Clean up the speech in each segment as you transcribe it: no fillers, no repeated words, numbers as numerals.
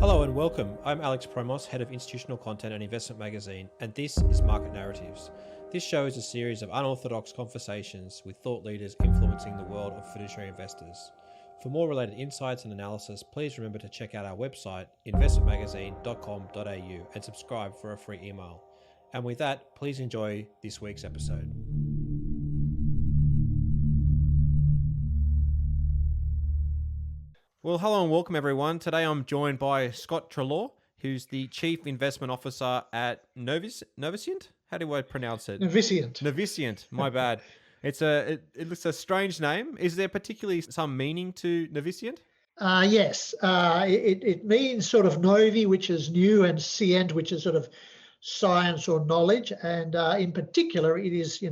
Hello and welcome. I'm Alex Proimos, Head of Institutional Content and Investment Magazine, and this is Market Narratives. This show is a series of unorthodox conversations with thought leaders influencing the world of fiduciary investors. For more related insights and analysis, please remember to check out our website, investmentmagazine.com.au, and subscribe for a free email. And with that, please enjoy this week's episode. Well, hello and welcome everyone. Today I'm joined by Scott Treloar, who's the Chief Investment Officer at Noviscient? How do I pronounce it? Noviscient. Noviscient, my bad. It's a strange name. Is there particularly some meaning to Noviscient? Yes, it means sort of novi, which is new, and scient, which is sort of science or knowledge. And in particular, it is,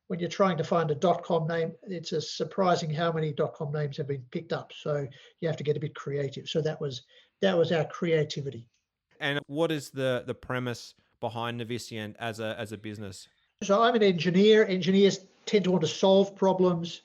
when you're trying to find a .com name, it's surprising how many .com names have been picked up. So you have to get a bit creative. So that was our creativity. And what is the premise behind Noviscient as a business? So I'm an engineer. Engineers tend to want to solve problems.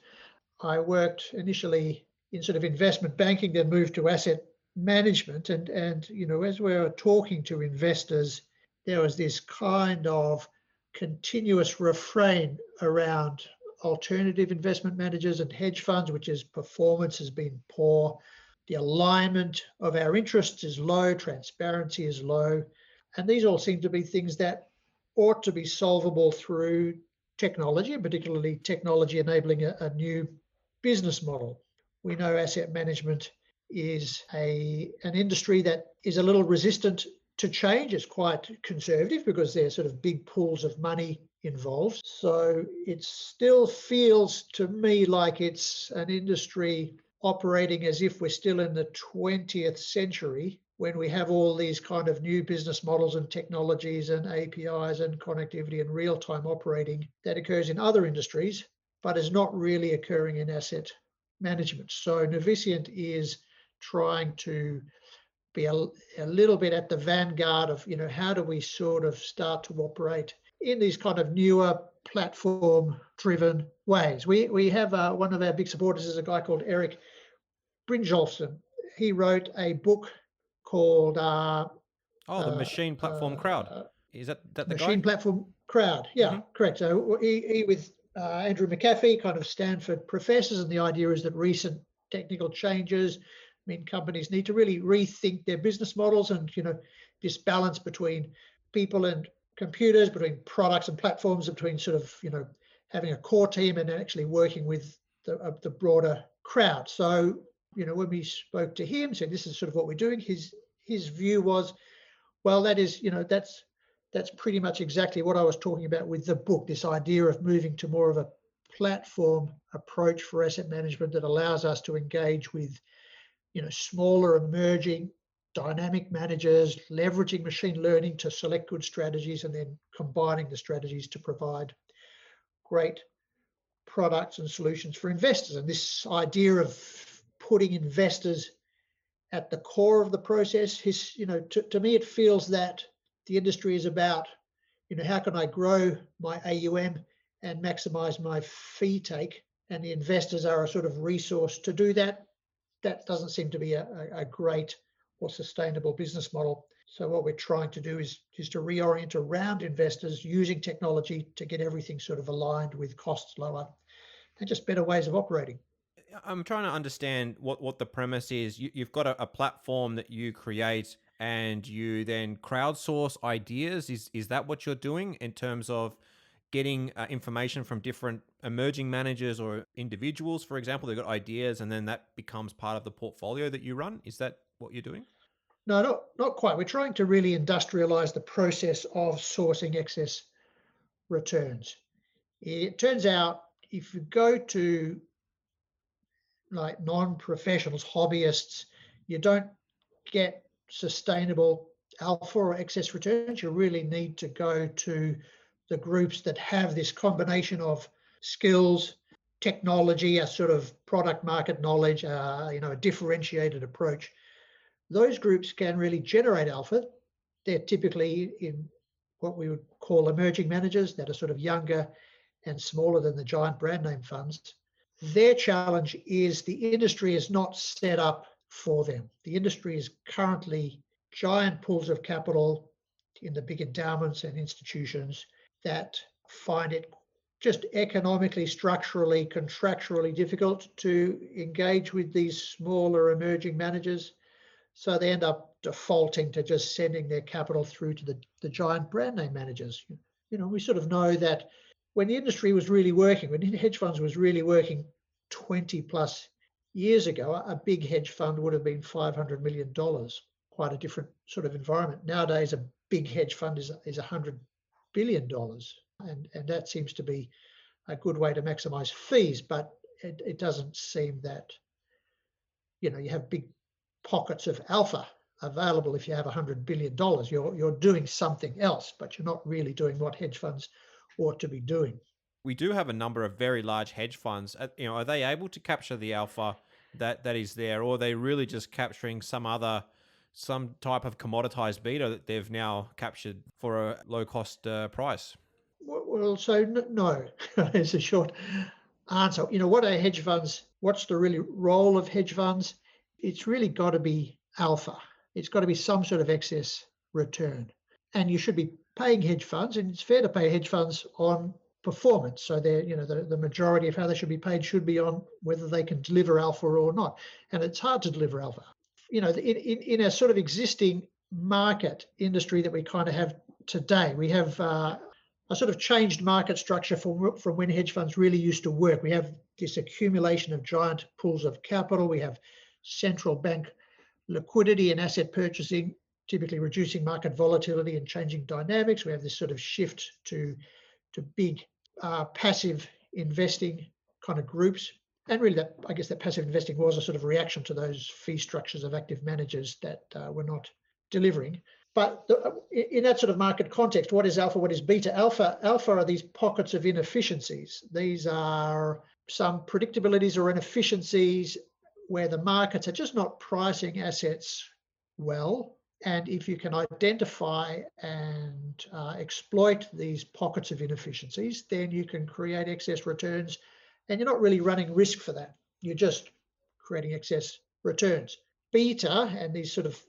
I worked initially in sort of investment banking, then moved to asset management. And as we were talking to investors, there was this kind of continuous refrain around alternative investment managers and hedge funds, which is performance has been poor. The alignment of our interests is low, transparency is low. And these all seem to be things that ought to be solvable through technology, and particularly technology enabling a new business model. We know asset management is an industry that is a little resistant to change. It's quite conservative because there's sort of big pools of money involved. So it still feels to me like it's an industry operating as if we're still in the 20th century when we have all these kind of new business models and technologies and APIs and connectivity and real-time operating that occurs in other industries, but is not really occurring in asset management. So Noviscient is trying to be a little bit at the vanguard of, how do we sort of start to operate in these kind of newer platform-driven ways. We have one of our big supporters is a guy called Erik Brynjolfsson. He wrote a book called the Machine Platform Crowd. Is that the Machine guy? Platform Crowd. Yeah, correct. So he with Andrew McAfee, kind of Stanford professors, and the idea is that recent technical changes mean companies need to really rethink their business models, and this balance between people and computers, between products and platforms, between sort of having a core team and actually working with the broader crowd. So when we spoke to him, said this is sort of what we're doing. His view was, well, that is that's pretty much exactly what I was talking about with the book. This idea of moving to more of a platform approach for asset management that allows us to engage with smaller emerging dynamic managers, leveraging machine learning to select good strategies and then combining the strategies to provide great products and solutions for investors. And this idea of putting investors at the core of the process, to me, it feels that the industry is about, how can I grow my AUM and maximize my fee take? And the investors are a sort of resource to do that. That doesn't seem to be a great or sustainable business model. So what we're trying to do is to reorient around investors using technology to get everything sort of aligned with costs lower and just better ways of operating. I'm trying to understand what the premise is. You've got a platform that you create and you then crowdsource ideas. Is that what you're doing in terms of getting information from different emerging managers or individuals, for example? They've got ideas and then that becomes part of the portfolio that you run. Is that what you're doing? No, not quite. We're trying to really industrialize the process of sourcing excess returns. It turns out if you go to like non-professionals, hobbyists, you don't get sustainable alpha or excess returns. You really need to go to the groups that have this combination of skills, technology, a sort of product market knowledge, a differentiated approach. Those groups can really generate alpha. They're typically in what we would call emerging managers that are sort of younger and smaller than the giant brand name funds. Their challenge is the industry is not set up for them. The industry is currently giant pools of capital in the big endowments and institutions that find it just economically, structurally, contractually difficult to engage with these smaller emerging managers. So they end up defaulting to just sending their capital through to the giant brand name managers. We sort of know that when the industry was really working, when hedge funds was really working 20 plus years ago, a big hedge fund would have been $500 million, quite a different sort of environment. Nowadays, a big hedge fund is $100 billion. And that seems to be a good way to maximize fees, but it doesn't seem that, you have big pockets of alpha available if you have $100 billion. You're doing something else, but you're not really doing what hedge funds ought to be doing. We do have a number of very large hedge funds. Are they able to capture the alpha that is there, or are they really just capturing some type of commoditized beta that they've now captured for a low cost price? Well, so no, is a short answer. What are hedge funds? What's the really role of hedge funds? It's really got to be alpha. It's got to be some sort of excess return. And you should be paying hedge funds, and it's fair to pay hedge funds on performance. So they're, the majority of how they should be paid should be on whether they can deliver alpha or not. And it's hard to deliver alpha. In a sort of existing market industry that we kind of have today, we have a sort of changed market structure from when hedge funds really used to work. We have this accumulation of giant pools of capital. We have central bank liquidity and asset purchasing, typically reducing market volatility and changing dynamics. We have this sort of shift to big passive investing kind of groups. And really, I guess that passive investing was a sort of reaction to those fee structures of active managers that were not delivering. But in that sort of market context, what is alpha? What is beta? Alpha are these pockets of inefficiencies. These are some predictabilities or inefficiencies where the markets are just not pricing assets well. And if you can identify and exploit these pockets of inefficiencies, then you can create excess returns. And you're not really running risk for that. You're just creating excess returns. Beta and these sort of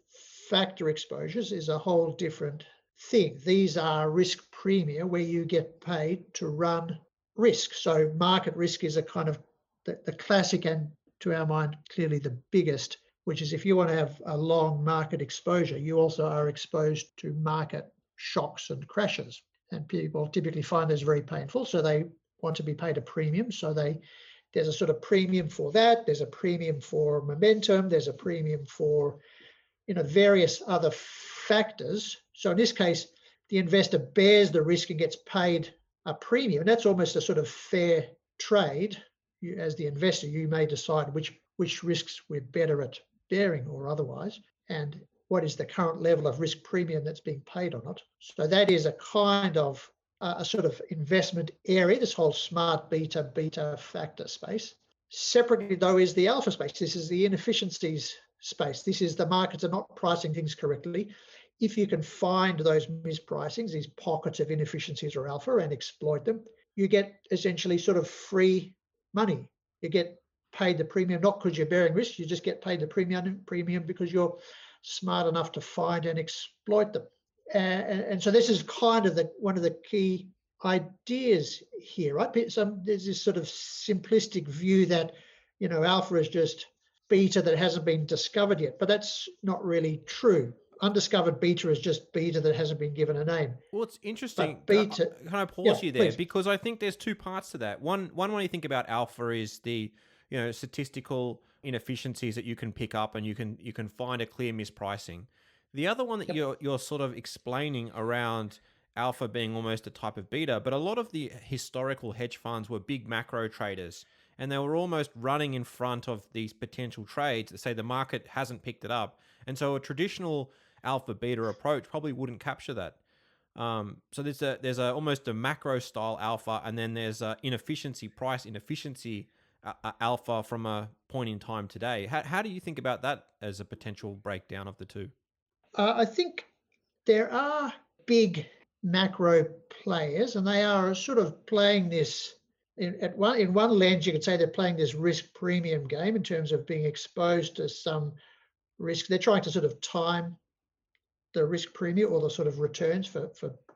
factor exposures is a whole different thing. These are risk premia where you get paid to run risk. So market risk is a kind of the classic, and to our mind, clearly the biggest, which is if you want to have a long market exposure, you also are exposed to market shocks and crashes. And people typically find those very painful, so they want to be paid a premium. So there's a sort of premium for that. There's a premium for momentum. There's a premium for various other factors. So in this case, the investor bears the risk and gets paid a premium. And that's almost a sort of fair trade. You, as the investor, you may decide which risks we're better at bearing or otherwise, and what is the current level of risk premium that's being paid on it. So that is a kind of a sort of investment area, this whole smart beta factor space. Separately, though, is the alpha space. This is the inefficiencies space. This is the markets are not pricing things correctly. If you can find those mispricings, these pockets of inefficiencies or alpha, and exploit them, you get essentially sort of free money. You get paid the premium, not because you're bearing risk, you just get paid the premium because you're smart enough to find and exploit them. And so this is kind of one of the key ideas here, right? There's this sort of simplistic view that, alpha is just beta that hasn't been discovered yet, but that's not really true. Undiscovered beta is just beta that hasn't been given a name. Well, it's interesting. Beta, can I pause you there? Please. Because I think there's two parts to that. One, when you think about alpha is the statistical inefficiencies that you can pick up and you can find a clear mispricing. The other one that you're sort of explaining around alpha being almost a type of beta, but a lot of the historical hedge funds were big macro traders, and they were almost running in front of these potential trades that say the market hasn't picked it up. And so a traditional alpha beta approach probably wouldn't capture that. So there's almost a macro style alpha, and then there's a price inefficiency alpha from a point in time today. How do you think about that as a potential breakdown of the two? I think there are big macro players, and they are sort of playing this in one lens. You could say they're playing this risk premium game in terms of being exposed to some risk. They're trying to sort of time the risk premium or the sort of returns for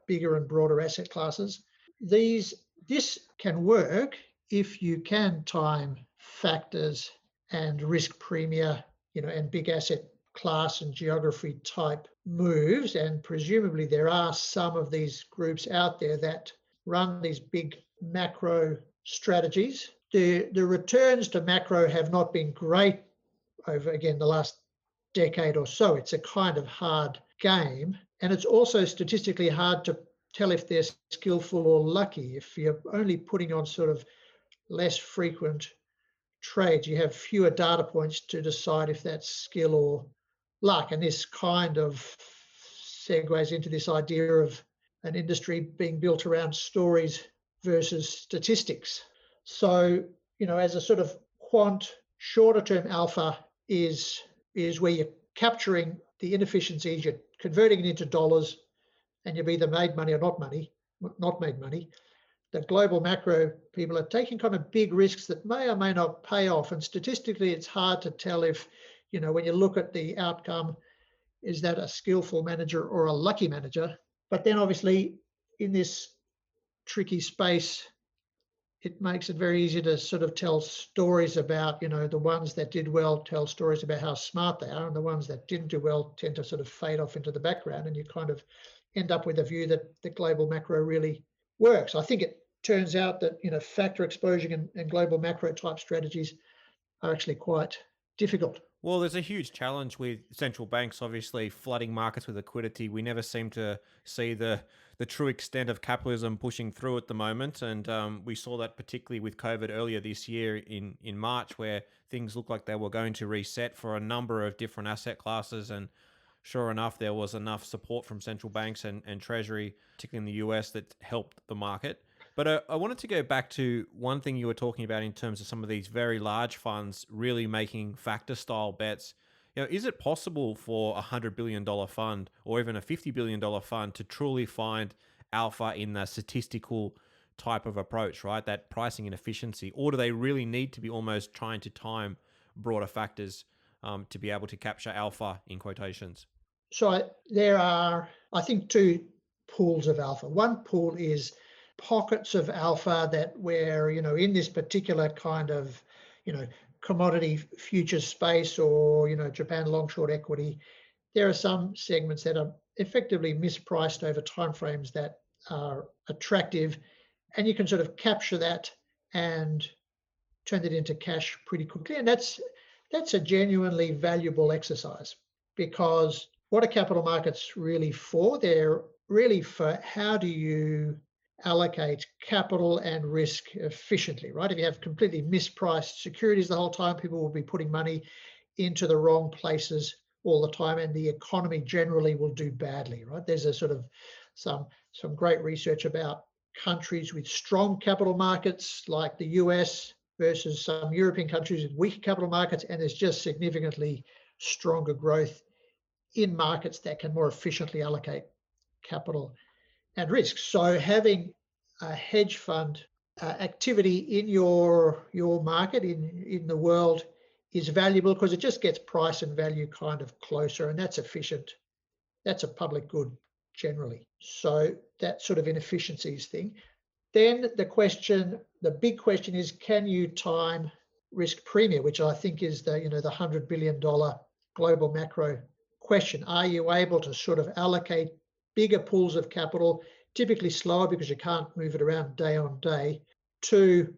bigger and broader asset classes. These this can work if you can time factors and risk premia, and big asset class and geography type moves. And presumably there are some of these groups out there that run these big macro strategies. The returns to macro have not been great over, again, the last decade or so. It's a kind of hard game. And it's also statistically hard to tell if they're skillful or lucky. If you're only putting on sort of less frequent trades, you have fewer data points to decide if that's skill or luck. And this kind of segues into this idea of an industry being built around stories versus statistics. So, as a sort of quant, shorter term alpha is where you're capturing the inefficiencies, you're converting it into dollars, and you've either made money or not made money. The global macro people are taking kind of big risks that may or may not pay off. And statistically, it's hard to tell if, when you look at the outcome, is that a skillful manager or a lucky manager? But then obviously in this tricky space, it makes it very easy to sort of tell stories about, the ones that did well tell stories about how smart they are, and the ones that didn't do well tend to sort of fade off into the background, and you kind of end up with a view that the global macro really works. I think it turns out that, factor exposure and global macro type strategies are actually quite difficult. Well, there's a huge challenge with central banks obviously flooding markets with liquidity. We never seem to see the true extent of capitalism pushing through at the moment, and we saw that particularly with COVID earlier this year in March, where things looked like they were going to reset for a number of different asset classes. And sure enough, there was enough support from central banks and Treasury, particularly in the US, that helped the market. But I wanted to go back to one thing you were talking about in terms of some of these very large funds really making factor style bets. Is it possible for $100 billion fund or even a $50 billion fund to truly find alpha in the statistical type of approach, right? That pricing and efficiency, or do they really need to be almost trying to time broader factors to be able to capture alpha in quotations? So there are, I think, two pools of alpha. One pool is pockets of alpha that where, in this particular kind of, commodity future space or, Japan long short equity, there are some segments that are effectively mispriced over timeframes that are attractive, and you can sort of capture that and turn it into cash pretty quickly. And that's a genuinely valuable exercise, because what are capital markets really for? They're really for how do you allocate capital and risk efficiently, right? If you have completely mispriced securities the whole time, people will be putting money into the wrong places all the time, and the economy generally will do badly, right? There's a sort of some great research about countries with strong capital markets like the US versus some European countries with weak capital markets, and there's just significantly stronger growth in markets that can more efficiently allocate capital and risk. So having a hedge fund activity in your market in the world is valuable because it just gets price and value kind of closer, and that's efficient. That's a public good generally. So that sort of inefficiencies thing. Then the big question is, can you time risk premium, which I think is the $100 billion global macro question. Are you able to sort of allocate bigger pools of capital, typically slower because you can't move it around day on day, to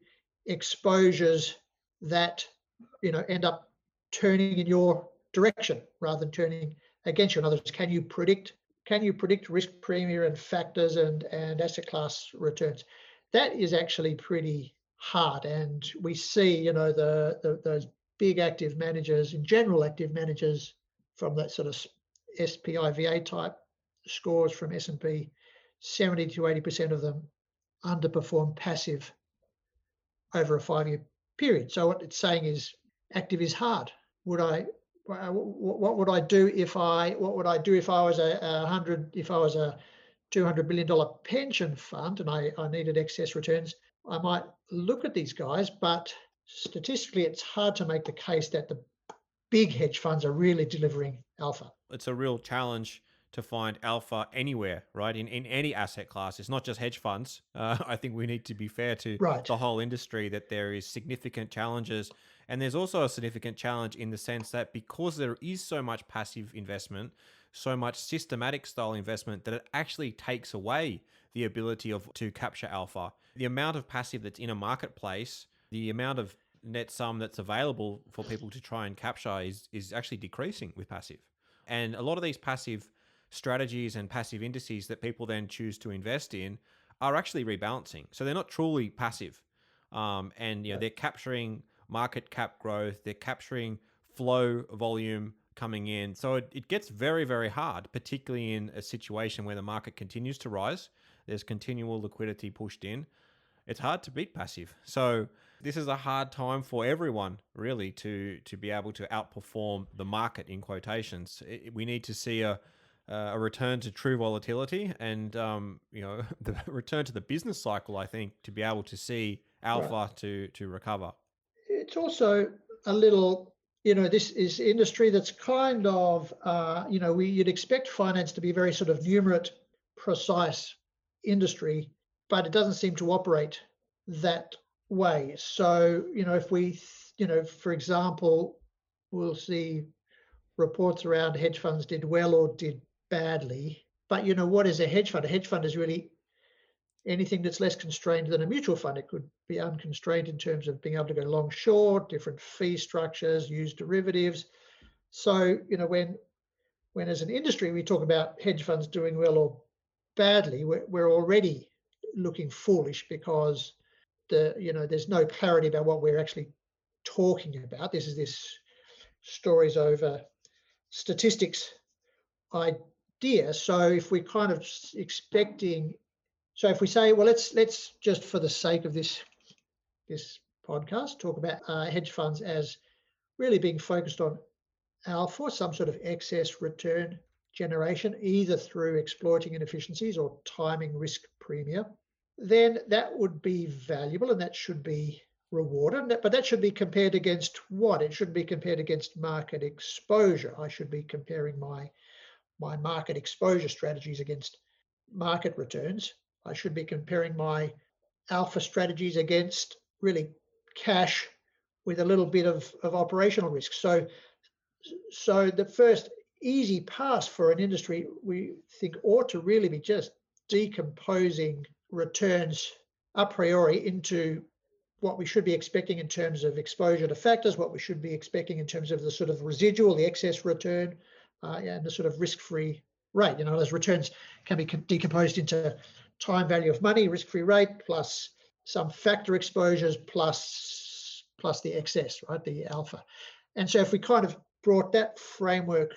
exposures that end up turning in your direction rather than turning against you? In other words, can you predict risk premium and factors and asset class returns? That is actually pretty hard, and we see those big active managers, in general active managers from that sort of SPIVA type scores from S&P, 70 to 80% of them underperform passive over a 5-year period. So what it's saying is active is hard. What would I do if I was a $200 billion pension fund and I needed excess returns? I might look at these guys, but statistically it's hard to make the case that the big hedge funds are really delivering alpha. It's a real challenge to find alpha anywhere, right? In any asset class. It's not just hedge funds. I think we need to be fair to Right. the whole industry that there is significant challenges. And there's also a significant challenge in the sense that because there is so much passive investment, so much systematic style investment, that it actually takes away the ability of to capture alpha. The amount of passive that's in a marketplace, the amount of net sum that's available for people to try and capture is actually decreasing with passive. And a lot of these passive strategies and passive indices that people then choose to invest in are actually rebalancing. So they're not truly passive. And Right. they're capturing market cap growth, they're capturing flow volume coming in. So it gets very, very hard, particularly in a situation where the market continues to rise. There's continual liquidity pushed in. It's hard to beat passive. So this is a hard time for everyone really to be able to outperform the market in quotations. We need to see a return to true volatility and the return to the business cycle. I think to be able to see Right. alpha to recover. It's also a little, this is industry that's kind of, you'd expect finance to be very sort of numerate, precise industry, but it doesn't seem to operate that way. So, if we, for example, we'll see reports around hedge funds did well or did badly. But what is a hedge fund? A hedge fund is really anything that's less constrained than a mutual fund. It could be unconstrained in terms of being able to go long, short, different fee structures, use derivatives. So, when as an industry we talk about hedge funds doing well or badly, we're already looking foolish because there's no clarity about what we're actually talking about. This stories over statistics idea. So if we're kind of expecting, so if we say, well, let's just for the sake of this podcast talk about hedge funds as really being focused on alpha, some sort of excess return generation, either through exploiting inefficiencies or timing risk premium, then that would be valuable and that should be rewarded. But that should be compared against what? It should be compared against market exposure. I should be comparing my market exposure strategies against market returns. I should be comparing my alpha strategies against really cash with a little bit of operational risk. So the first easy pass for an industry we think ought to really be just decomposing returns a priori into what we should be expecting in terms of exposure to factors, what we should be expecting in terms of the sort of residual, the excess return, and the sort of risk-free rate. Those returns can be decomposed into time value of money, risk-free rate, plus some factor exposures, plus the excess, right, the alpha. And so if we kind of brought that framework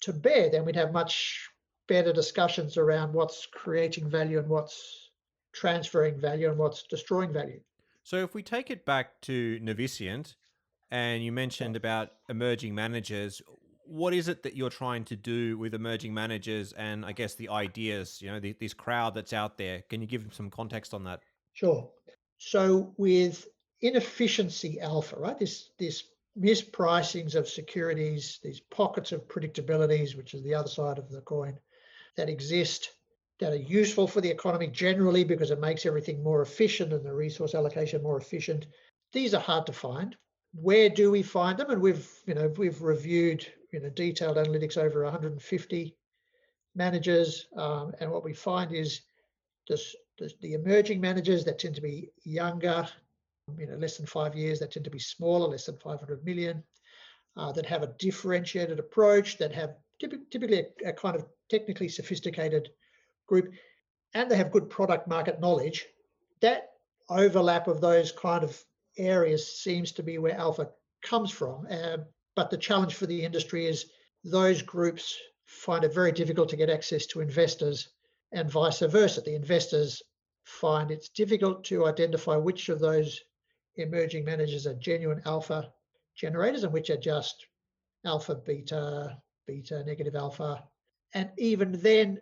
to bear, then we'd have much better discussions around what's creating value and what's transferring value and what's destroying value. So if we take it back to Noviscient, and you mentioned about emerging managers, what is it that you're trying to do with emerging managers and I guess the ideas, this crowd that's out there? Can you give some context on that? Sure. So with inefficiency alpha, right? This mispricings of securities, these pockets of predictabilities, which is the other side of the coin, that exist, that are useful for the economy generally because it makes everything more efficient and the resource allocation more efficient. These are hard to find. Where do we find them? And we've reviewed detailed analytics over 150 managers, and what we find is the emerging managers that tend to be younger, less than 5 years, that tend to be smaller, less than 500 million, that have a differentiated approach, that have typically a kind of technically sophisticated group, and they have good product market knowledge. That overlap of those kind of areas seems to be where alpha comes from. But the challenge for the industry is those groups find it very difficult to get access to investors and vice versa. The investors find it's difficult to identify which of those emerging managers are genuine alpha generators and which are just alpha, beta, beta, negative alpha. And even then,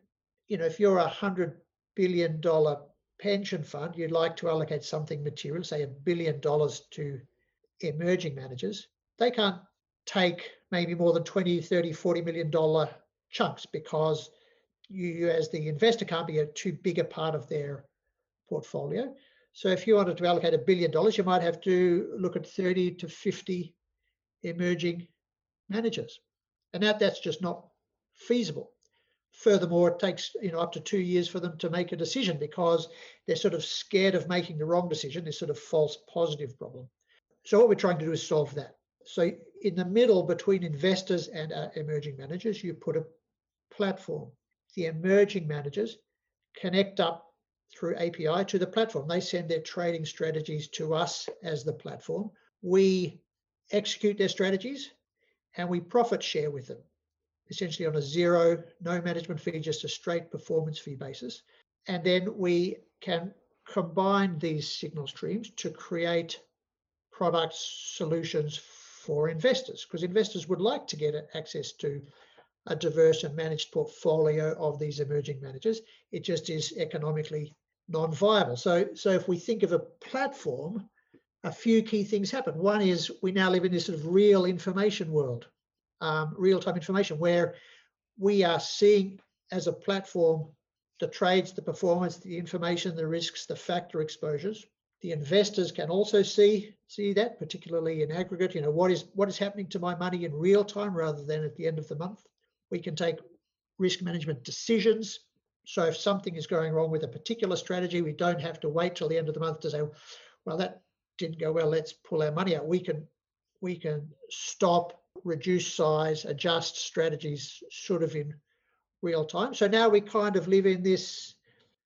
if you're $100 billion pension fund, you'd like to allocate something material, say $1 billion to emerging managers. They can't take maybe more than 20, 30, $40 million chunks because you as the investor can't be a too big a part of their portfolio. So if you wanted to allocate $1 billion, you might have to look at 30 to 50 emerging managers. And that's just not feasible. Furthermore, it takes up to 2 years for them to make a decision because they're sort of scared of making the wrong decision, this sort of false positive problem. So what we're trying to do is solve that. So in the middle between investors and emerging managers, you put a platform. The emerging managers connect up through API to the platform. They send their trading strategies to us as the platform. We execute their strategies and we profit share with them, essentially on a zero, no management fee, just a straight performance fee basis. And then we can combine these signal streams to create product solutions for investors, because investors would like to get access to a diverse and managed portfolio of these emerging managers. It just is economically non-viable. So if we think of a platform, a few key things happen. One is we now live in this sort of real information world, real-time information, where we are seeing as a platform the trades, the performance, the information, the risks, the factor exposures. The investors can also see that, particularly in aggregate, what is happening to my money in real time rather than at the end of the month. We can take risk management decisions. So if something is going wrong with a particular strategy, we don't have to wait till the end of the month to say, well, that didn't go well, let's pull our money out. We can stop, reduce size, adjust strategies sort of in real time. So now we kind of live in this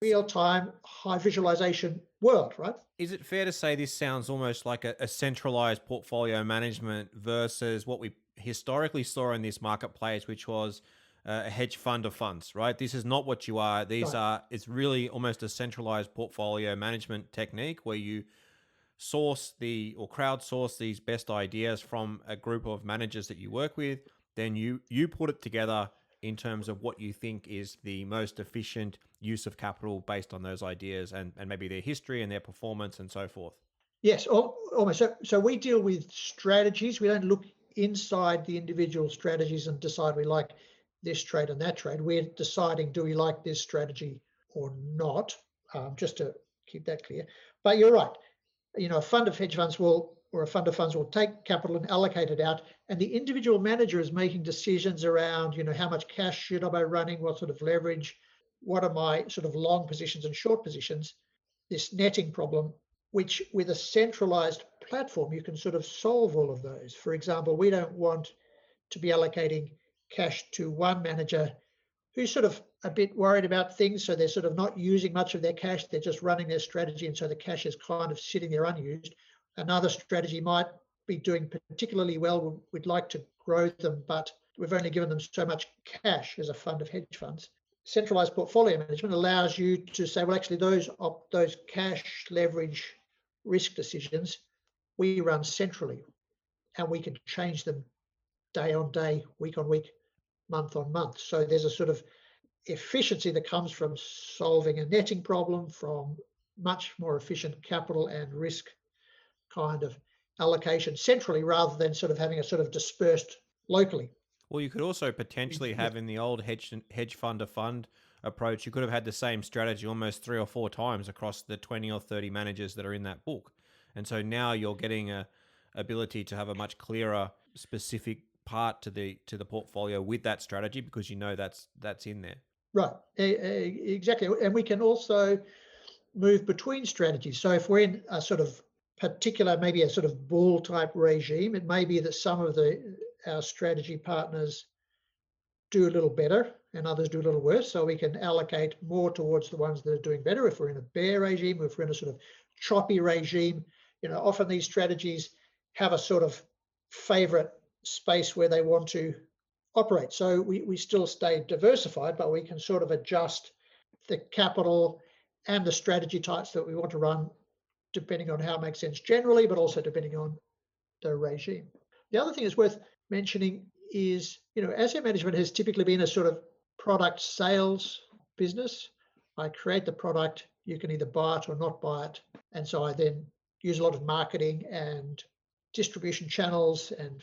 real-time high visualization world, right? Is it fair to say this sounds almost like a centralized portfolio management versus what we historically saw in this marketplace, which was a hedge fund of funds, right? This is not what you are. It's really almost a centralized portfolio management technique where you crowdsource these best ideas from a group of managers that you work with. Then you put it together in terms of what you think is the most efficient use of capital based on those ideas and maybe their history and their performance and so forth. Yes, almost. So we deal with strategies. We don't look inside the individual strategies and decide we like this trade and that trade. We're deciding, do we like this strategy or not, just to keep that clear. But you're right. A fund of hedge funds or a fund of funds will take capital and allocate it out, and the individual manager is making decisions around, how much cash should I be running, what sort of leverage, what are my sort of long positions and short positions, this netting problem, which with a centralized platform, you can sort of solve all of those. For example, we don't want to be allocating cash to one manager who's sort of a bit worried about things, so they're sort of not using much of their cash, they're just running their strategy, and so the cash is kind of sitting there unused. Another strategy might be doing particularly well, we'd like to grow them, but we've only given them so much cash as a fund of hedge funds. Centralized portfolio management allows you to say, well, actually those cash leverage risk decisions we run centrally, and we can change them day on day, week on week, month on month. So there's a sort of efficiency that comes from solving a netting problem, from much more efficient capital and risk kind of allocation centrally rather than sort of having a sort of dispersed locally. Well, you could also potentially have in the old hedge fund to fund approach, you could have had the same strategy almost 3 or 4 times across the 20 or 30 managers that are in that book. And so now you're getting a ability to have a much clearer specific part to the portfolio with that strategy because that's in there. Right, exactly. And we can also move between strategies. So if we're in a sort of particular, maybe a sort of bull type regime, it may be that some of our strategy partners do a little better and others do a little worse. So we can allocate more towards the ones that are doing better. If we're in a bear regime, if we're in a sort of choppy regime, often these strategies have a sort of favorite space where they want to operate. So we still stay diversified, but we can sort of adjust the capital and the strategy types that we want to run depending on how it makes sense generally, but also depending on the regime. The other thing is worth mentioning is, asset management has typically been a sort of product sales business. I create the product, you can either buy it or not buy it. And so I then use a lot of marketing and distribution channels and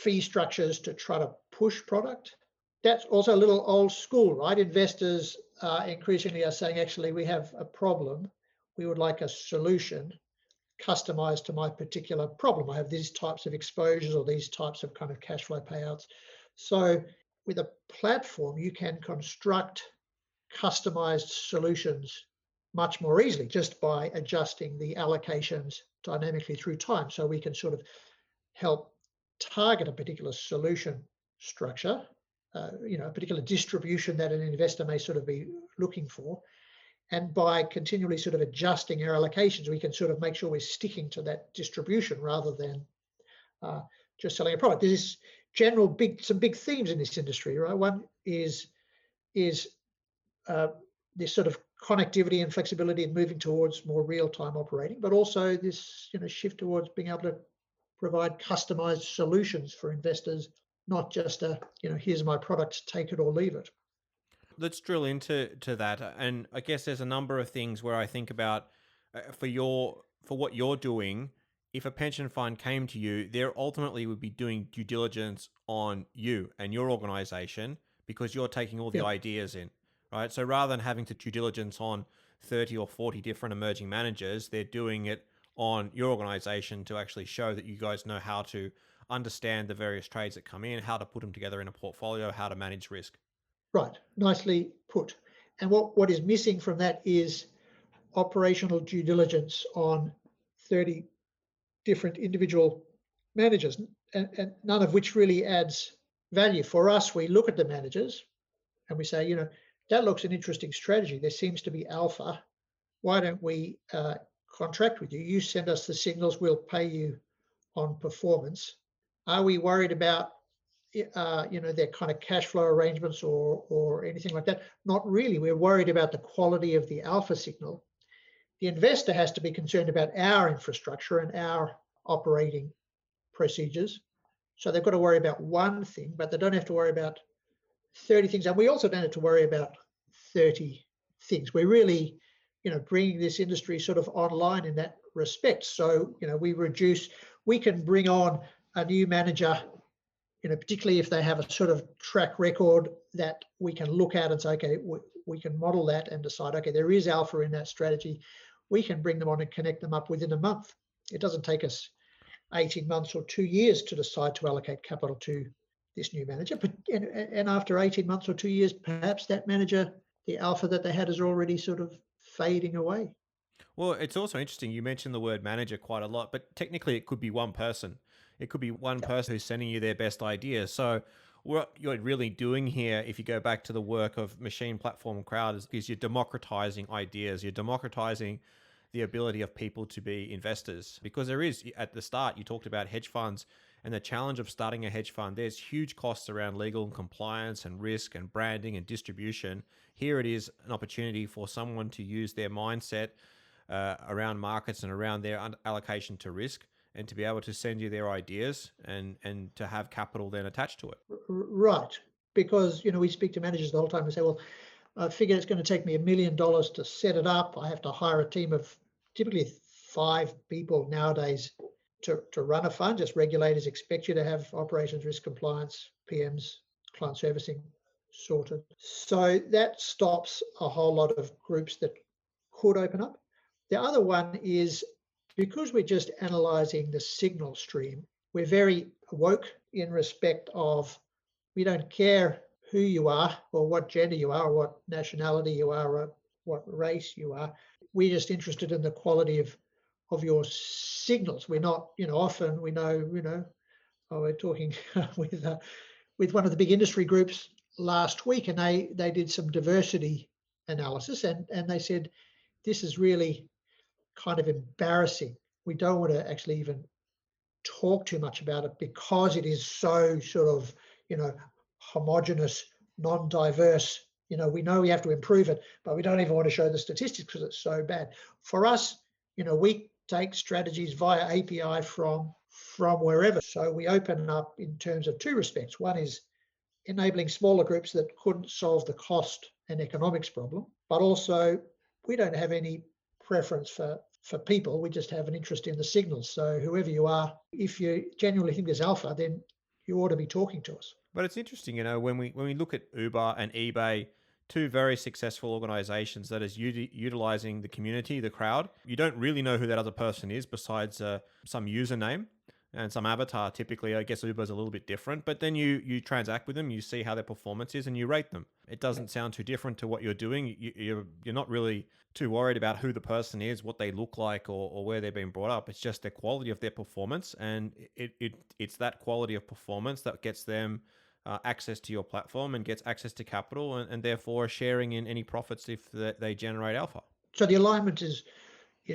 fee structures to try to push product. That's also a little old school, right? Investors increasingly are saying, actually, we have a problem. We would like a solution customized to my particular problem. I have these types of exposures or these types of kind of cash flow payouts. So with a platform, you can construct customized solutions much more easily just by adjusting the allocations dynamically through time. So we can sort of help target a particular solution structure, a particular distribution that an investor may sort of be looking for. And by continually sort of adjusting our allocations, we can sort of make sure we're sticking to that distribution rather than just selling a product. There's some big themes in this industry, right? One is this sort of connectivity and flexibility and moving towards more real-time operating, but also this shift towards being able to provide customized solutions for investors, not just here's my product, take it or leave it. Let's drill into that, and I guess there's a number of things where I think about for what you're doing. If a pension fund came to you, they ultimately would be doing due diligence on you and your organization because you're taking all the Yeah, ideas in, right? So rather than having to due diligence on 30 or 40 different emerging managers, they're doing it on your organization to actually show that you guys know how to understand the various trades that come in, how to put them together in a portfolio, how to manage risk. right. Nicely put. And what is missing from that is operational due diligence on 30 different individual managers, and none of which really adds value. For us, we look at the managers and we say, that looks an interesting strategy. There seems to be alpha. Why don't we contract with you? You send us the signals, we'll pay you on performance. Are we worried about their kind of cash flow arrangements or anything like that? Not really. We're worried about the quality of the alpha signal. The investor has to be concerned about our infrastructure and our operating procedures. So they've got to worry about one thing, but they don't have to worry about 30 things. And we also don't have to worry about 30 things. We're really, bringing this industry sort of online in that respect. So, we can bring on a new manager, particularly if they have a sort of track record that we can look at and say, okay, we can model that and decide, okay, there is alpha in that strategy. We can bring them on and connect them up within a month. It doesn't take us 18 months or 2 years to decide to allocate capital to this new manager. But and after 18 months or 2 years, perhaps that manager, the alpha that they had is already sort of fading away. Well, it's also interesting. You mentioned the word manager quite a lot, but technically it could be one person. It could be one person who's sending you their best ideas. So what you're really doing here, if you go back to the work of machine platform crowd, is you're democratizing ideas. You're democratizing the ability of people to be investors. Because there is, at the start, you talked about hedge funds and the challenge of starting a hedge fund. There's huge costs around legal and compliance and risk and branding and distribution. Here it is an opportunity for someone to use their mindset around markets and around their allocation to risk, and to be able to send you their ideas and to have capital then attached to it. Right. Because, we speak to managers the whole time and say, well, I figure it's going to take me $1 million to set it up. I have to hire a team of typically 5 people nowadays to run a fund. Just regulators expect you to have operations, risk, compliance, PMs, client servicing sorted. So that stops a whole lot of groups that could open up. The other one is because we're just analyzing the signal stream, we're very woke in respect of we don't care who you are or what gender you are or what nationality you are or what race you are. We're just interested in the quality of your signals. We're not, often we know, we're talking with one of the big industry groups last week, and they did some diversity analysis, and they said, this is really kind of embarrassing. We don't want to actually even talk too much about it because it is so sort of, homogenous, non-diverse. We know we have to improve it, but we don't even want to show the statistics because it's so bad. For us, we take strategies via API from wherever. So we open up in terms of 2 respects. One is enabling smaller groups that couldn't solve the cost and economics problem, but also we don't have any preference for people. We just have an interest in the signals. So whoever you are, if you genuinely think there's alpha, then you ought to be talking to us. But it's interesting, when we look at Uber and eBay, two very successful organizations that is utilizing the community, the crowd. You don't really know who that other person is besides some username and some avatar. Typically, I guess Uber's a little bit different, but then you transact with them, you see how their performance is, and you rate them. It doesn't sound too different to what you're doing. You're not really too worried about who the person is, what they look like, or where they've been brought up. It's just the quality of their performance, and it's that quality of performance that gets them access to your platform and gets access to capital, and therefore sharing in any profits if they generate alpha. So the alignment is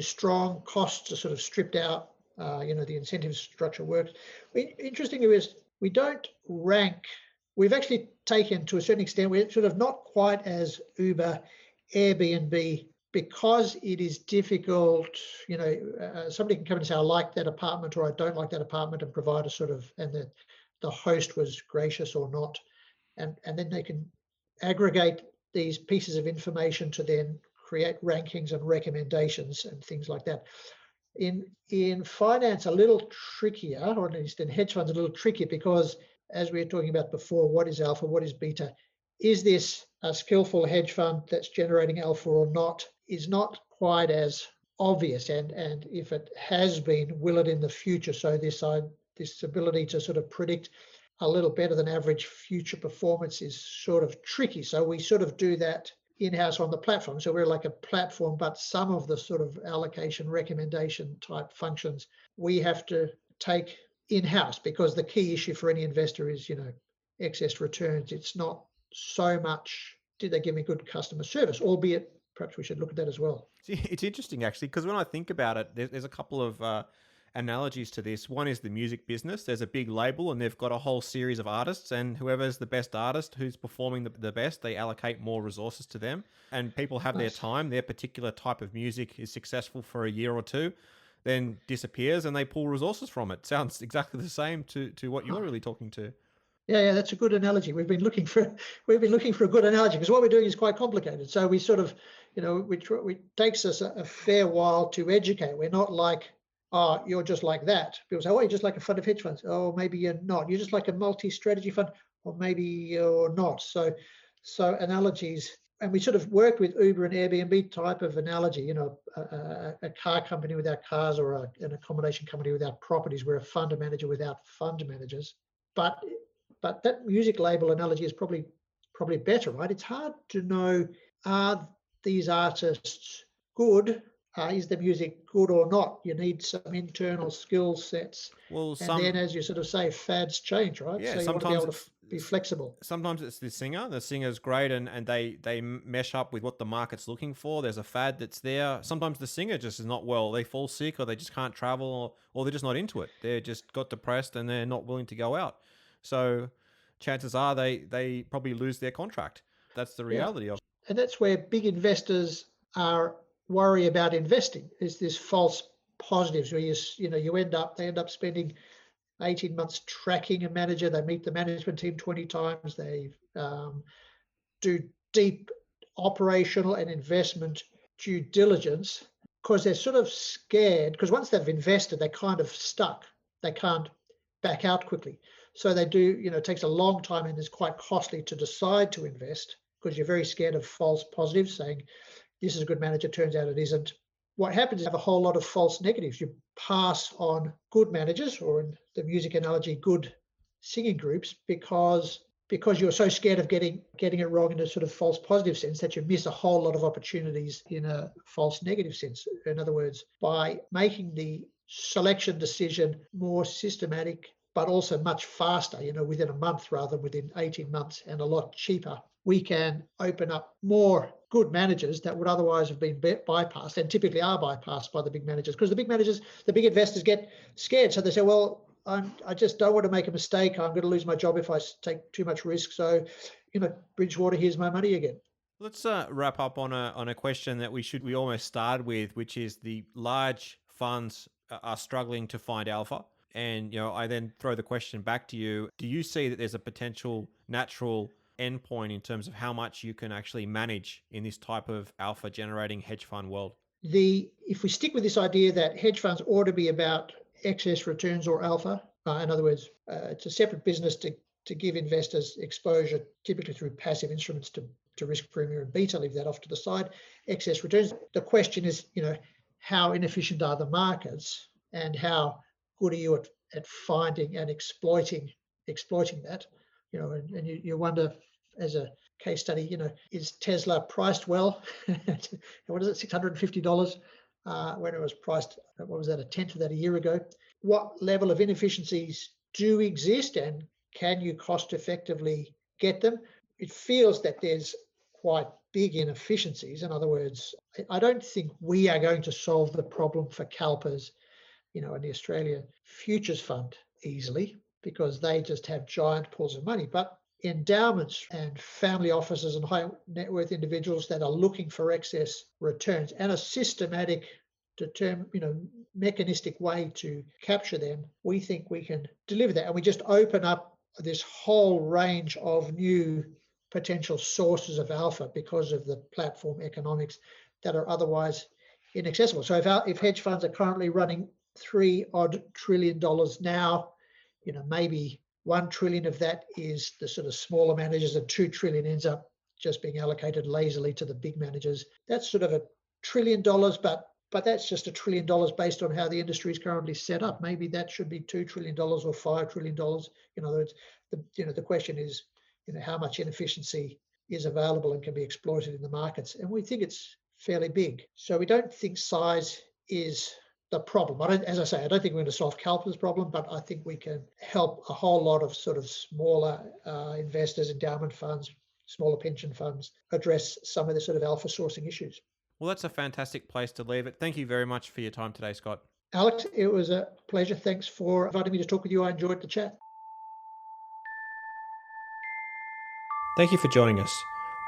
strong. Costs are sort of stripped out. The incentive structure works. Interestingly, is we don't rank. We've actually taken, to a certain extent, we're sort of not quite as Uber, Airbnb, because it is difficult. Somebody can come and say, I like that apartment, or I don't like that apartment, and provide a sort of, and the host was gracious or not. And then they can aggregate these pieces of information to then create rankings and recommendations and things like that. In finance, a little trickier, or at least in hedge funds, a little trickier, because as we were talking about before, what is alpha, what is beta? Is this a skillful hedge fund that's generating alpha or not? Is not quite as obvious. And if it has been, will it in the future? So this ability to sort of predict a little better than average future performance is sort of tricky. So we sort of do that in-house on the platform. So we're like a platform, but some of the sort of allocation recommendation type functions we have to take in-house, because the key issue for any investor is, excess returns. It's not so much, did they give me good customer service, albeit perhaps we should look at that as well. See, it's interesting actually, because when I think about it, there's a couple of analogies to this. One is the music business. There's a big label and they've got a whole series of artists, and whoever's the best artist, who's performing the best, they allocate more resources to them, and people have their time. Their particular type of music is successful for a year or two, then disappears, and they pull resources from it. Sounds exactly the same to what you're really talking to. Yeah, that's a good analogy. We've been looking for a good analogy, because what we're doing is quite complicated. So we sort of, it takes us a fair while to educate. We're not like, oh, you're just like that. People say, oh, you're just like a fund of hedge funds. Oh, maybe you're not. You're just like a multi-strategy fund, or maybe you're not. So analogies, and we sort of work with Uber and Airbnb type of analogy. A car company without cars, or an accommodation company without properties. We're a fund manager without fund managers. But that music label analogy is probably better, right? It's hard to know, are these artists good? Is the music good or not? You need some internal skill sets. Well, and then, as you sort of say, fads change, right? Yeah, so you want to be able to be flexible. Sometimes it's the singer. The singer's great, and they mesh up with what the market's looking for. There's a fad that's there. Sometimes the singer just is not well. They fall sick, or they just can't travel, or they're just not into it. They're just got depressed and they're not willing to go out. So chances are they probably lose their contract. That's the reality of it. And that's where big investors are worry about investing, is this false positives where they end up spending 18 months tracking a manager. They meet the management team 20 times. They do deep operational and investment due diligence, because they're sort of scared, because once they've invested, they're kind of stuck. They can't back out quickly. So they do, it takes a long time, and it's quite costly to decide to invest, because you're very scared of false positives, saying this is a good manager, turns out it isn't. What happens is you have a whole lot of false negatives. You pass on good managers, or in the music analogy, good singing groups, because you're so scared of getting it wrong in a sort of false positive sense, that you miss a whole lot of opportunities in a false negative sense. In other words, by making the selection decision more systematic, but also much faster, within a month rather than within 18 months, and a lot cheaper, we can open up more good managers that would otherwise have been bypassed, and typically are bypassed by the big managers, because the big investors get scared. So they say, well, I just don't want to make a mistake. I'm going to lose my job if I take too much risk. So, Bridgewater, here's my money again. Let's wrap up on a question that we almost started with, which is the large funds are struggling to find alpha. And, I then throw the question back to you. Do you see that there's a potential natural endpoint in terms of how much you can actually manage in this type of alpha generating hedge fund world? If we stick with this idea that hedge funds ought to be about excess returns or alpha, In other words, it's a separate business to give investors exposure, typically through passive instruments to risk premium and beta, leave that off to the side, excess returns. The question is, how inefficient are the markets and how good are you at finding and exploiting that? And you wonder, as a case study, is Tesla priced well? What is it, $650 when it was priced, what was that, a tenth of that a year ago? What level of inefficiencies do exist, and can you cost effectively get them? It feels that there's quite big inefficiencies. In other words, I don't think we are going to solve the problem for CalPERS, in the Australia Futures Fund easily, because they just have giant pools of money. But endowments and family offices and high net worth individuals that are looking for excess returns and a systematic, mechanistic way to capture them, we think we can deliver that. And we just open up this whole range of new potential sources of alpha because of the platform economics that are otherwise inaccessible. So if hedge funds are currently running $3 trillion now, maybe 1 trillion of that is the sort of smaller managers, and 2 trillion ends up just being allocated lazily to the big managers. That's sort of $1 trillion, but that's just $1 trillion based on how the industry is currently set up. Maybe that should be $2 trillion or $5 trillion. In other words, the question is, how much inefficiency is available and can be exploited in the markets, and we think it's fairly big. So we don't think size is the problem. As I say, I don't think we're going to solve CalPERS' problem, but I think we can help a whole lot of sort of smaller investors, endowment funds, smaller pension funds address some of the sort of alpha sourcing issues. Well, that's a fantastic place to leave it. Thank you very much for your time today, Scott. Alex, it was a pleasure. Thanks for inviting me to talk with you. I enjoyed the chat. Thank you for joining us.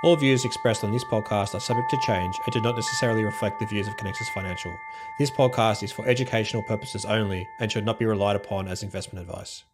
All views expressed on this podcast are subject to change and do not necessarily reflect the views of Connexus Financial. This podcast is for educational purposes only and should not be relied upon as investment advice.